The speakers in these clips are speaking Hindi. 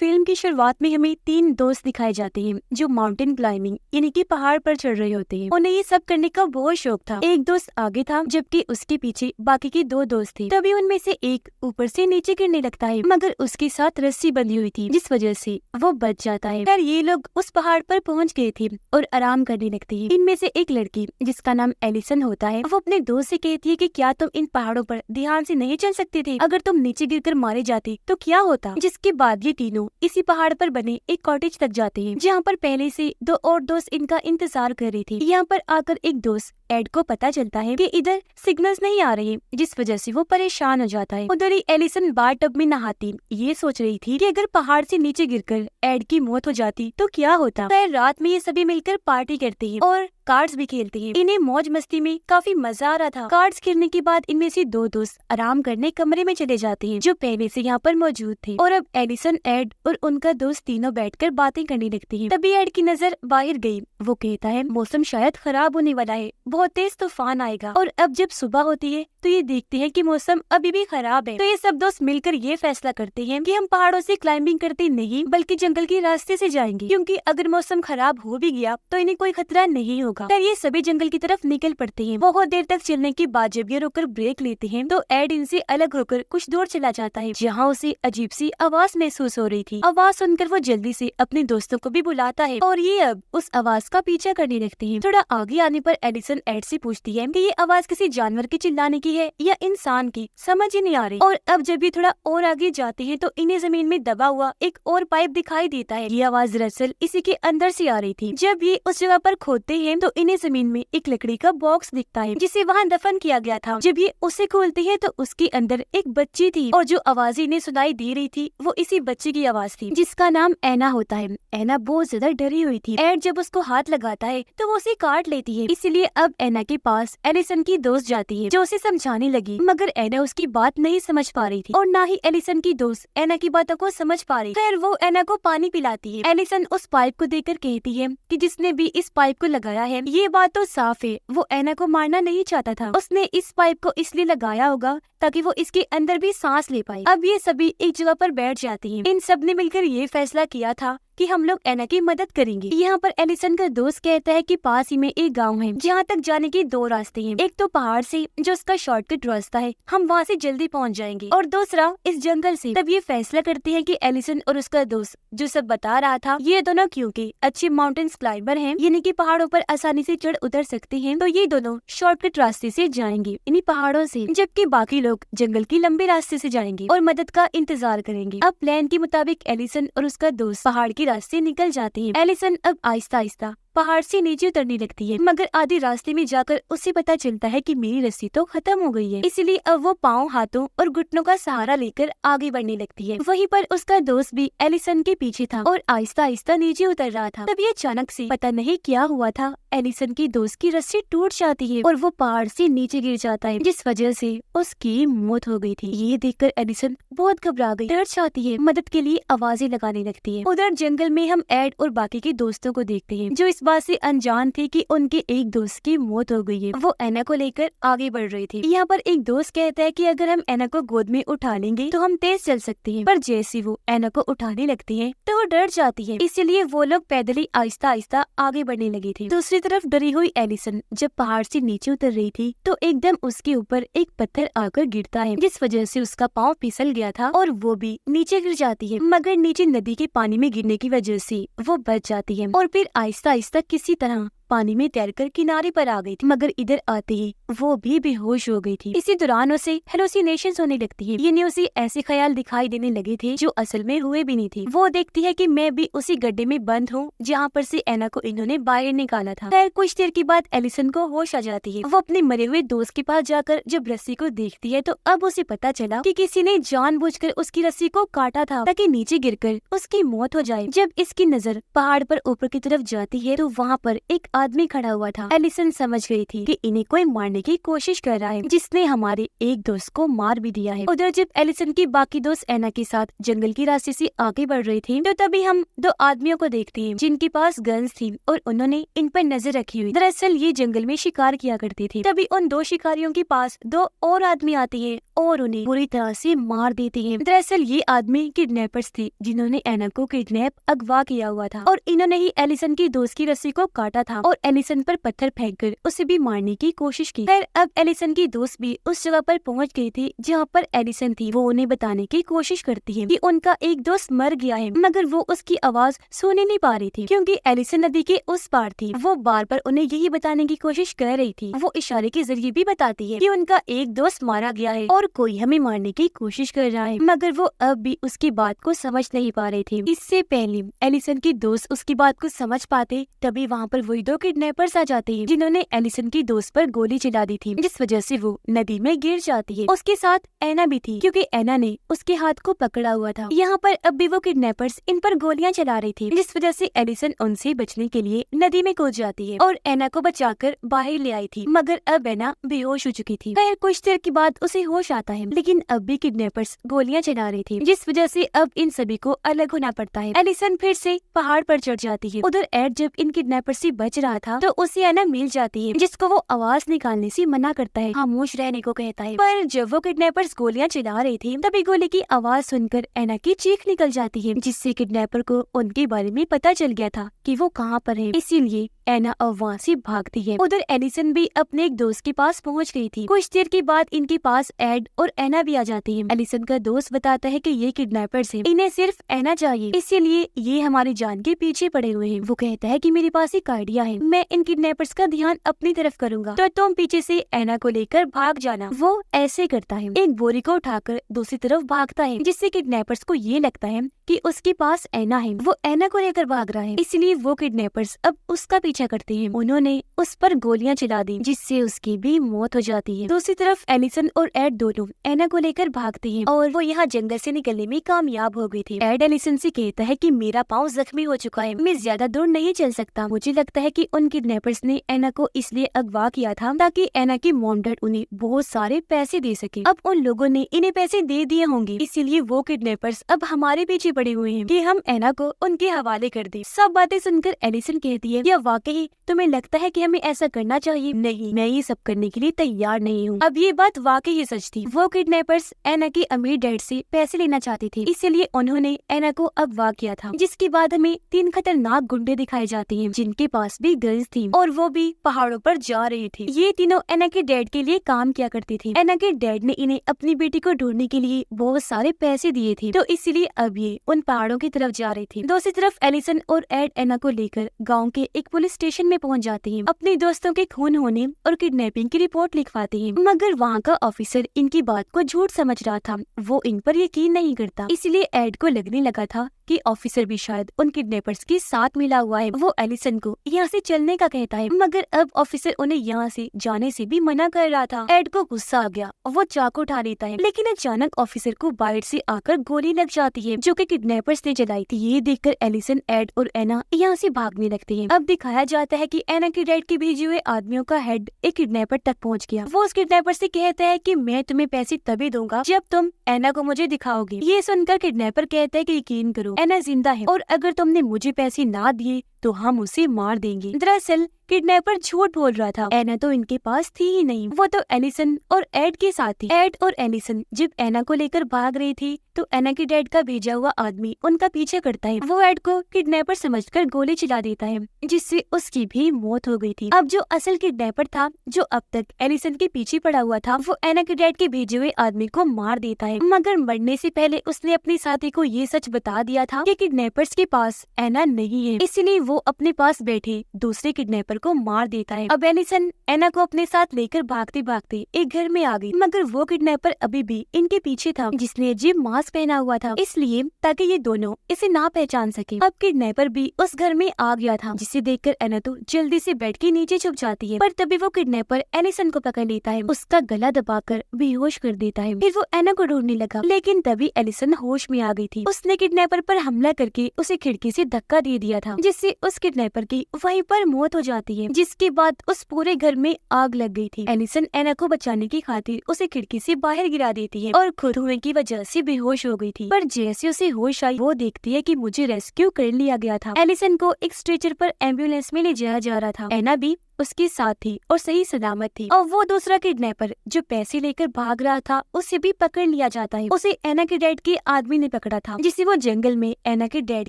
फिल्म की शुरुआत में हमें 3 दोस्त दिखाए जाते हैं जो माउंटेन क्लाइंबिंग यानी कि पहाड़ पर चढ़ रहे होते हैं। उन्हें ये सब करने का बहुत शौक था। एक दोस्त आगे था जबकि उसके पीछे बाकी के 2 दोस्त थे। तभी उनमें से एक ऊपर से नीचे गिरने लगता है, मगर उसके साथ रस्सी बंधी हुई थी जिस वजह से वो बच जाता है। फिर ये लोग उस पहाड़ पर पहुँच गए थे और आराम करने लगते हैं। इनमें से एक लड़की जिसका नाम एलिसन होता है, वो अपने दोस्त से कहती है कि क्या तुम इन पहाड़ों पर ध्यान से नहीं चल सकते थे? अगर तुम नीचे गिरकर मारे जाते तो क्या होता? जिसके बाद ये तीनों इसी पहाड़ पर बने एक कॉटेज तक जाते हैं, जहाँ पर पहले से 2 और दोस्त इनका इंतजार कर रही थी। यहाँ पर आकर एक दोस्त एड को पता चलता है कि इधर सिग्नल्स नहीं आ रहे, जिस वजह से वो परेशान हो जाता है। उधर ही एलिसन बाथ टब में नहाती ये सोच रही थी कि अगर पहाड़ से नीचे गिरकर एड की मौत हो जाती तो क्या होता। फिर रात में ये सभी मिलकर पार्टी करते हैं और कार्ड्स भी खेलते हैं। इन्हें मौज मस्ती में काफी मजा आ रहा था। कार्ड्स खेलने के बाद इनमें से 2 दोस्त आराम करने कमरे में चले जाते हैं जो पहले से यहाँ पर मौजूद थे, और अब एलिसन, एड और उनका दोस्त तीनों बैठकर बातें करने लगते हैं। तभी एड की नजर बाहर गई। वो कहता है मौसम शायद खराब होने वाला है, बहुत तेज तूफान आएगा। और अब जब सुबह होती है तो ये देखते हैं कि मौसम अभी भी खराब है। तो ये सब दोस्त मिलकर ये फैसला करते हैं कि हम पहाड़ों से क्लाइंबिंग करते नहीं बल्कि जंगल के रास्ते से जाएंगे, क्योंकि अगर मौसम खराब हो भी गया तो इन्हें कोई खतरा नहीं होगा। फिर ये सभी जंगल की तरफ निकल पड़ते हैं। बहुत देर तक चलने के बाद जब ये रुककर ब्रेक लेते हैं तो एड इनसे अलग होकर कुछ दूर चला जाता है, जहाँ उसे अजीब सी आवाज महसूस हो रही थी। आवाज सुनकर वो जल्दी से अपने दोस्तों को भी बुलाता है और ये अब उस आवाज का पीछा करने लगते हैं। थोड़ा आगे आने पर एडिसन एड से पूछती है कि ये आवाज किसी जानवर के चिल्लाने की है या इंसान की, समझ ही नहीं आ रही। और अब जब ये थोड़ा और आगे जाते हैं तो इन्हें जमीन में दबा हुआ एक और पाइप दिखाई देता है। ये आवाज दरअसल इसी के अंदर से आ रही थी। जब ये उस जगह पर खोदते हैं तो इन्हें जमीन में एक लकड़ी का बॉक्स दिखता है जिसे वहाँ दफन किया गया था। जब ये उसे खोलते हैं तो उसके अंदर एक बच्ची थी, और जो आवाज इन्हें सुनाई दे रही थी वो इसी बच्ची की आवाज थी जिसका नाम एना होता है। एना बहुत ज्यादा डरी हुई थी। एड जब उसको हाथ लगाता है तो वो उसे काट लेती है। इसलिए अब एना के पास एलिसन की दोस्त जाती है जो उसे समझाने लगी, मगर एना उसकी बात नहीं समझ पा रही थी और ना ही एलिसन की दोस्त एना की बातों को समझ पा रही। फिर वो एना को पानी पिलाती है। एलिसन उस पाइप को देखकर कहती है कि जिसने भी इस पाइप को लगाया है ये बात तो साफ है, वो एना को मारना नहीं चाहता था। उसने इस पाइप को इसलिए लगाया होगा ताकि वो इसके अंदर भी सांस ले पाए। अब ये सभी एक जगह पर बैठ जाते हैं। इन सब ने मिलकर ये फैसला किया था कि हम लोग एना की मदद करेंगे। यहाँ पर एलिसन का दोस्त कहता है कि पास ही में एक गांव है जहाँ तक जाने के 2 रास्ते हैं। एक तो पहाड़ से जो उसका शॉर्टकट रास्ता है, हम वहाँ से जल्दी पहुँच जाएंगे, और दूसरा इस जंगल से। तब ये फैसला करते हैं कि एलिसन और उसका दोस्त जो सब बता रहा था, ये दोनों क्योंकि अच्छे माउंटेन क्लाइंबर हैं, यानी कि पहाड़ों पर आसानी से चढ़ उतर सकते हैं, तो ये दोनों शॉर्टकट रास्ते से जाएंगे इन्हीं पहाड़ों से, जबकि बाकी लोग जंगल के लंबे रास्ते से जाएंगे और मदद का इंतजार करेंगे। अब प्लान के मुताबिक एलिसन और उसका दोस्त पहाड़ की रास्ते निकल जाते हैं। एलिसन अब आहिस्ता आहिस्ता पहाड़ से नीचे उतरने लगती है, मगर आधे रास्ते में जाकर उसे पता चलता है कि मेरी रस्सी तो खत्म हो गई है। इसीलिए अब वो पाँव, हाथों और घुटनों का सहारा लेकर आगे बढ़ने लगती है। वहीं पर उसका दोस्त भी एलिसन के पीछे था और आहिस्ता आहिस्ता नीचे उतर रहा था। तभी अचानक से पता नहीं क्या हुआ था, एलिसन की दोस्त की रस्सी टूट जाती है और वो पहाड़ से नीचे गिर जाता है, जिस वजह से उसकी मौत हो गई थी। ये देखकर एलिसन बहुत घबरा गई, डर जाती है, मदद के लिए आवाजें लगाने लगती है। उधर जंगल में हम एड और बाकी के दोस्तों को देखते हैं जो इस बात से अनजान थे कि उनके एक दोस्त की मौत हो गई है। वो एना को लेकर आगे बढ़ रहे थे। यहाँ पर एक दोस्त कहता है कि अगर हम एना को गोद में उठा लेंगे तो हम तेज चल सकते हैं, पर जैसे वो एना को उठाने लगते हैं तो वो डर जाती है। इसीलिए वो लोग पैदल ही आहिस्ता आहिस्ता आगे बढ़ने लगे थे। दूसरी तरफ डरी हुई एलिसन जब पहाड़ से नीचे उतर रही थी तो एकदम उसके ऊपर एक पत्थर आकर गिरता है, जिस वजह से उसका पाँव फिसल गया था और वो भी नीचे गिर जाती है, मगर नीचे नदी के पानी में गिरने की वजह से वो बच जाती है और फिर आहिस्ता आहिस्ता किसी तरह पानी में तैरकर किनारे पर आ गई थी। मगर इधर आते ही वो भी बेहोश हो गई थी। इसी दौरान उसे हेलुसिनेशंस होने लगती है, यानी उसे ऐसे ख्याल दिखाई देने लगे थे जो असल में हुए भी नहीं थे। वो देखती है कि मैं भी उसी गड्ढे में बंद हूँ जहाँ पर से एना को इन्होंने बाहर निकाला था। खैर कुछ देर के बाद एलिसन को होश आ जाती है। वो अपने मरे हुए दोस्त के पास जाकर जब रस्सी को देखती है तो अब उसे पता चला कि किसी ने जानबूझकर उसकी रस्सी को काटा था ताकि नीचे गिरकर उसकी मौत हो जाए। जब इसकी नजर पहाड़ पर ऊपर की तरफ जाती है तो वहाँ पर एक आदमी खड़ा हुआ था। एलिसन समझ गई थी कि इन्हें कोई मारने की कोशिश कर रहा है, जिसने हमारे एक दोस्त को मार भी दिया है। उधर जब एलिसन की बाकी दोस्त एना के साथ जंगल की रास्ते से आगे बढ़ रही थी तो तभी हम 2 आदमियों को देखते हैं जिनके पास गन्स थी और उन्होंने इन पर नजर रखी हुई। दरअसल ये जंगल में शिकार किया करते थे। तभी उन 2 शिकारियों के पास 2 और आदमी आते हैं और उन्हें बुरी तरह से मार देते हैं। दरअसल ये आदमी किडनैपर्स थे जिन्होंने एना को किडनैप अगवा किया हुआ था और इन्होंने ही एलिसन की दोस्त की रस्सी को काटा था और एलिसन पर पत्थर फेंककर उसे भी मारने की कोशिश की। फिर अब एलिसन की दोस्त भी उस जगह पर पहुंच गई थी जहाँ पर एलिसन थी। वो उन्हें बताने की कोशिश करती है कि उनका एक दोस्त मर गया है, मगर वो उसकी आवाज सुन नहीं पा रही थी क्योंकि एलिसन नदी के उस पार थी। वो बार बार उन्हें यही बताने की कोशिश कर रही थी। वो इशारे के जरिए भी बताती है कि उनका एक दोस्त मारा गया है और कोई हमें मारने की कोशिश कर रहा है, मगर वो अब भी उसकी बात को समझ नहीं पा रही थी। इससे पहले एलिसन की दोस्त उसकी बात को समझ पाते तभी वहाँ पर वही दो किडनैपर्स आ जाते हैं जिन्होंने एलिसन की दोस्त पर गोली चला दी थी, जिस वजह से वो नदी में गिर जाती है। उसके साथ एना भी थी क्योंकि एना ने उसके हाथ को पकड़ा हुआ था। यहाँ पर अब भी वो किडनैपर्स इन पर गोलियां चला रही थी, जिस वजह से एलिसन उनसे बचने के लिए नदी में कूद जाती है और एना को बचाकर बाहर ले आई थी, मगर अब एना बेहोश हो चुकी थी। खैर कुछ देर के बाद उसे होश आता है, लेकिन अब भी किडनैपर्स गोलियां चला रही थी, जिस वजह से अब इन सभी को अलग होना पड़ता है। एलिसन फिर से पहाड़ पर चढ़ जाती है। उधर एड जब इन किडनैपर्स से बच रहा था तो उसे एना मिल जाती है, जिसको वो आवाज निकालने से मना करता है, खामोश रहने को कहता है। पर जब वो किडनैपर्स गोलियां चला रही थी तभी गोली की आवाज सुनकर एना की चीख निकल जाती है, जिससे किडनैपर को उनके बारे में पता चल गया था कि वो कहाँ पर है। इसीलिए एना अब वहाँ से भागती है। उधर एलिसन भी अपने एक दोस्त के पास पहुँच गई थी। कुछ देर के बाद इनके पास एड और एना भी आ जाती है। एलिसन का दोस्त बताता है कि ये किडनैपर्स हैं, इन्हें सिर्फ एना चाहिए, इसीलिए ये हमारी जान के पीछे पड़े हुए हैं। वो कहता है कि मेरे पास एक आइडिया है, मैं इन किडनैपर्स का ध्यान अपनी तरफ करूंगा, तो तुम पीछे से एना को लेकर भाग जाना। वो ऐसे करता है, एक बोरी को उठाकर दूसरी तरफ भागता है, जिससे किडनैपर्स को ये लगता है कि उसके पास एना है। वो एना को लेकर भाग रहा है, इसलिए वो किडनैपर्स अब उसका पीछा करते हैं। उन्होंने उस पर गोलियां चला दी, जिससे उसकी भी मौत हो जाती है। दूसरी तरफ एलिसन और एड दोनों एना को लेकर भागते हैं और वो यहाँ जंगल से निकलने में कामयाब हो गई थी। एड एलिसन से कहता है कि मेरा पाँव जख्मी हो चुका है, मैं ज्यादा दूर नहीं चल सकता। मुझे लगता है कि उन किडनैपर्स ने एना को इसलिए अगवा किया था ताकि एना की मॉम डैड उन्हें बहुत सारे पैसे दे सके। अब उन लोगों ने इन्हें पैसे दे दिए होंगे, इसीलिए वो किडनैपर्स अब हमारे पीछे पड़े हुए हैं कि हम एना को उनके हवाले कर दें। सब बातें सुनकर एलिसन कहती है, क्या वाकई तुम्हें लगता है कि हमें ऐसा करना चाहिए? नहीं, मैं ये सब करने के लिए तैयार नहीं हूँ। अब ये बात वाकई ही सच थी। वो किडनैपर्स एना के अमीर डैड से पैसे लेना चाहते थे, इसीलिए उन्होंने एना को अगवा किया था। जिसके बाद हमें 3 खतरनाक गुंडे दिखाए जाते हैं जिनके पास भी गन्स थी और वो भी पहाड़ों पर जा रहे थे। ये तीनों एना के डैड के लिए काम किया करते थे। एना के डैड ने इन्हें अपनी बेटी को ढूंढने के लिए बहुत सारे पैसे दिए थे, तो इसीलिए अब ये उन पहाड़ों की तरफ जा रहे थे। दूसरी तरफ एलिसन और एड एना को लेकर गाँव के एक पुलिस स्टेशन में पहुँच जाते हैं। अपने दोस्तों के खून होने और किडनैपिंग की रिपोर्ट लिखवाते हैं, मगर वहाँ का ऑफिसर इनकी बात को झूठ समझ रहा था। वो इन पर यकीन नहीं करता, इसलिए एड को लगने लगा था कि ऑफिसर भी शायद उन किडनैपर्स के साथ मिला हुआ है। वो एलिसन को यहाँ से चलने का कहता है, मगर अब ऑफिसर उन्हें यहाँ से जाने से भी मना कर रहा था। एड को गुस्सा आ गया, वो चाकू उठा लेता है, लेकिन अचानक ऑफिसर को बाहर से आकर गोली लग जाती है जो कि किडनैपर्स ने चलाई थी। ये देखकर एलिसन, एड और एना यहाँ से भागने लगते हैं। अब दिखाया जाता है कि एना के डैड के भेजे हुए आदमियों का हेड एक किडनैपर तक पहुँच गया। वो उस किडनैपर से कहता है कि मैं तुम्हें पैसे तभी दूंगा जब तुम एना को मुझे दिखाओगे। ये सुनकर किडनैपर कहता है कि यकीन करो, एना जिंदा है और अगर तुमने मुझे पैसे ना दिए तो हम उसे मार देंगे। दरअसल किडनैपर झूठ बोल रहा था, एना तो इनके पास थी ही नहीं, वो तो एलिसन और एड के साथ थी। एड और एलिसन जब एना को लेकर भाग रही थी तो एना के डैड का भेजा हुआ आदमी उनका पीछे करता है। वो एड को किडनैपर समझकर गोली चला देता है, जिससे उसकी भी मौत हो गई थी। अब जो असल किडनैपर था, जो अब तक एलिसन के पीछे पड़ा हुआ था, वो एना के डैड के भेजे हुए आदमी को मार देता है, मगर मरने से पहले उसने अपने साथी को ये सच बता दिया था कि किडनैपर्स के पास एना नहीं है, इसलिए वो अपने पास बैठे दूसरे किडनैपर को मार देता है। अब एलिसन एना को अपने साथ लेकर भागते भागते एक घर में आ गई, मगर वो किडनैपर अभी भी इनके पीछे था, जिसने अजीब मास्क पहना हुआ था, इसलिए ताकि ये दोनों इसे ना पहचान सके। अब किडनैपर भी उस घर में आ गया था, जिसे देखकर एना तो जल्दी से बेड के नीचे छुप जाती है, पर तभी वो किडनैपर एलिसन को पकड़ लेता है, उसका गला दबाकर बेहोश कर देता है। फिर वो एना को ढूंढने लगा, लेकिन तभी एलिसन होश में आ गई थी। उसने किडनैपर पर हमला करके उसे खिड़की से धक्का दे दिया था, जिससे उस किडनैपर की वहीं पर मौत हो जाती है, जिसके बाद उस पूरे घर में आग लग गई थी। एलिसन एना को बचाने की खातिर उसे खिड़की से बाहर गिरा देती है और खुद धुएं की वजह से बेहोश हो गई थी। पर जैसे उसे होश आई, वो देखती है कि मुझे रेस्क्यू कर लिया गया था। एलिसन को एक स्ट्रेचर पर एम्बुलेंस में ले जाया जा रहा था। एना भी उसके साथ थी और सही सलामत थी। और वो दूसरा किडनैपर जो पैसे लेकर भाग रहा था उसे भी पकड़ लिया जाता है। उसे एना के डैड के आदमी ने पकड़ा था, जिसे वो जंगल में एना के डैड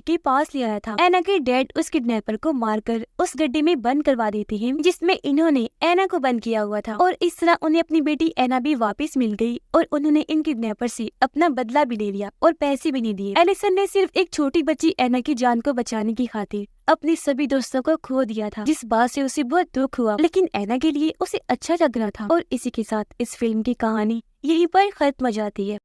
के पास ले आया था। एना के डैड उस किडनैपर को मारकर उस गड्ढे में बंद करवा देते हैं जिसमें इन्होंने एना को बंद किया हुआ था। और इस तरह उन्हें अपनी बेटी एना भी वापस मिल गई और उन्होंने इन किडनैपर से अपना बदला भी ले लिया और पैसे भी नहीं दिए। एलिसन ने सिर्फ एक छोटी बच्ची एना की जान को बचाने की खातिर अपने सभी दोस्तों को खो दिया था, जिस बात से उसे बहुत दुख हुआ, लेकिन एना के लिए उसे अच्छा लग रहा था। और इसी के साथ इस फिल्म की कहानी यहीं पर खत्म हो जाती है।